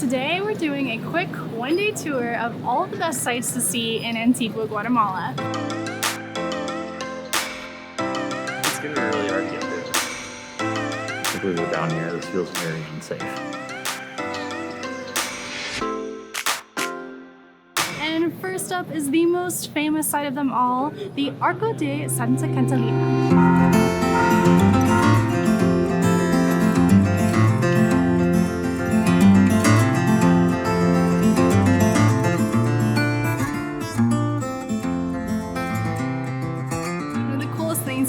Today we're doing a quick one-day tour of all of the best sights to see in Antigua, Guatemala. It's gonna be really hard to get through. If we go down here, this feels very unsafe. And first up is the most famous sight of them all, the Arco de Santa Catalina.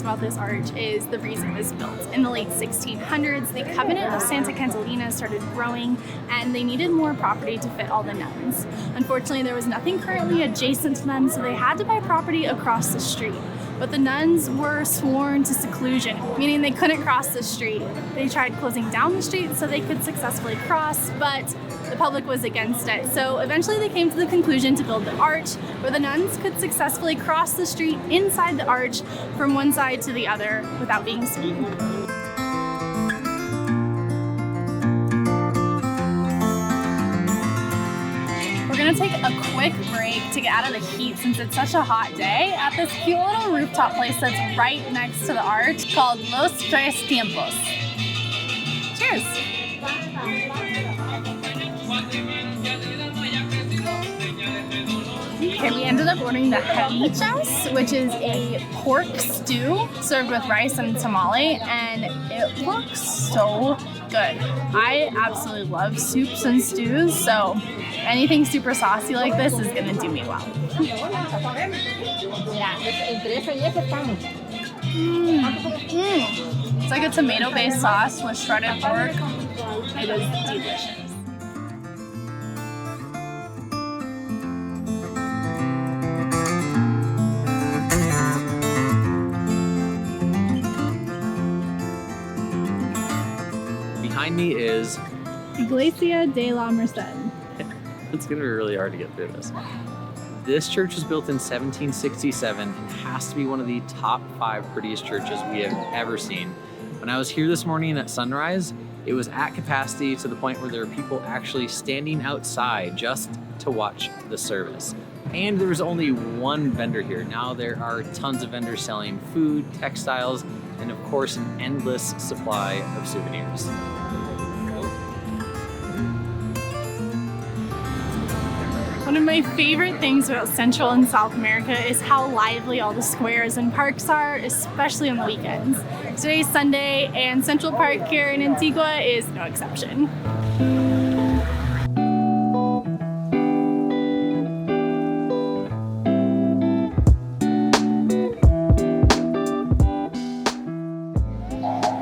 About this arch is the reason it was built. In the late 1600s, the Convent of Santa Catalina started growing and they needed more property to fit all the nuns. Unfortunately, there was nothing currently adjacent to them, so they had to buy property across the street. But the nuns were sworn to seclusion, meaning they couldn't cross the street. They tried closing down the street so they could successfully cross, but the public was against it. So eventually they came to the conclusion to build the arch where the nuns could successfully cross the street inside the arch from one side to the other without being seen. We're gonna take a quick break to get out of the heat since it's such a hot day at this cute little rooftop place that's right next to the arch called Los Tres Tiempos. Cheers! Okay, we ended up ordering the jalichas, which is a pork stew served with rice and tamale, and it looks so good. I absolutely love soups and stews, so anything super saucy like this is gonna do me well. It's like a tomato-based sauce with shredded pork. It is delicious. Behind me is Iglesia de La Merced. It's gonna be really hard to get through this. This church was built in 1767 and has to be one of the top 5 prettiest churches we have ever seen. When I was here this morning at sunrise, it was at capacity to the point where there were people actually standing outside just to watch the service. And there was only one vendor here. Now there are tons of vendors selling food, textiles, and of course an endless supply of souvenirs. One of my favorite things about Central and South America is how lively all the squares and parks are, especially on the weekends. Today's Sunday, and Central Park here in Antigua is no exception.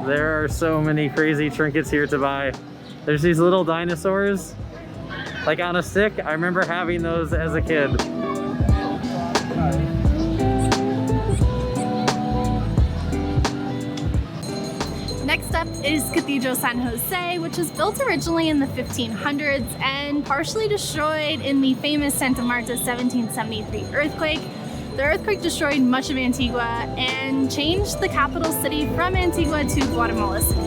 There are so many crazy trinkets here to buy. There's these little dinosaurs, like on a stick. I remember having those as a kid. Next up is Cathedral San Jose, which was built originally in the 1500s and partially destroyed in the famous Santa Marta 1773 earthquake. The earthquake destroyed much of Antigua and changed the capital city from Antigua to Guatemala City.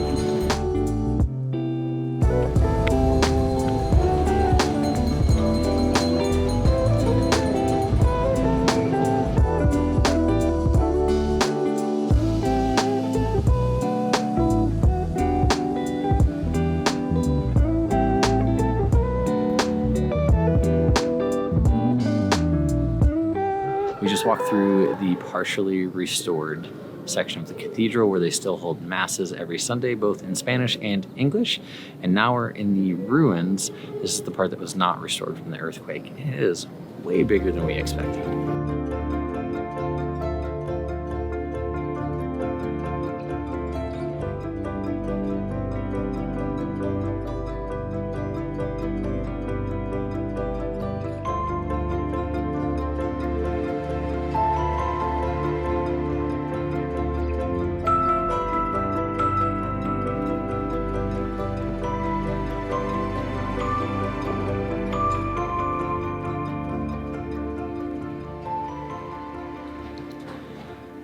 We just walked through the partially restored section of the cathedral where they still hold masses every Sunday, both in Spanish and English. And now we're in the ruins. This is the part that was not restored from the earthquake. It is way bigger than we expected.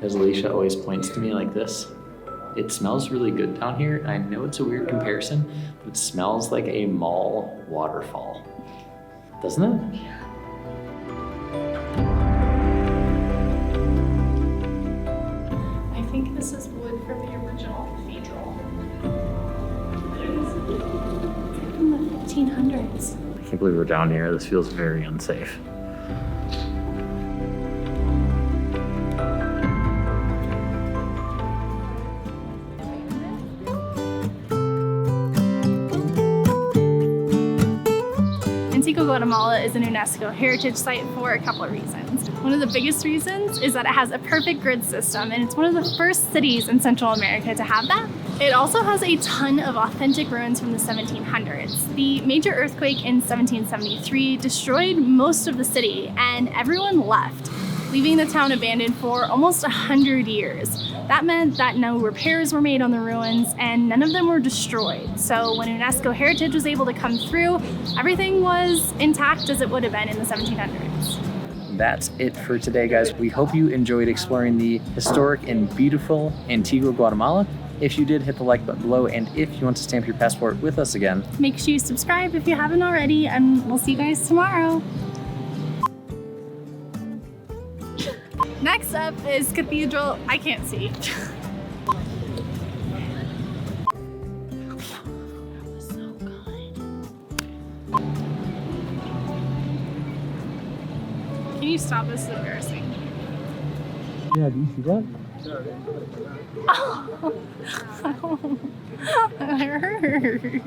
As Alicia always points to me like this, It smells really good down here. I know it's a weird comparison, but it smells like a mall waterfall. Doesn't it? I think this is wood from the original cathedral. It's from the 1500s. I can't believe we're down here. This feels very unsafe. Antigua Guatemala is an UNESCO heritage site for a couple of reasons. One of the biggest reasons is that it has a perfect grid system, and it's one of the first cities in Central America to have that. It also has a ton of authentic ruins from the 1700s. The major earthquake in 1773 destroyed most of the city, and everyone left, leaving the town abandoned for almost 100 years. That meant that no repairs were made on the ruins and none of them were destroyed. So when UNESCO Heritage was able to come through, everything was intact as it would have been in the 1700s. That's it for today, guys. We hope you enjoyed exploring the historic and beautiful Antigua Guatemala. If you did, hit the like button below, and if you want to stamp your passport with us again, Make sure you subscribe if you haven't already, and we'll see you guys tomorrow. Next up is Cathedral. I can't see. That was so good. Can you stop? This is embarrassing. yeah, do you see that? Oh, that hurt.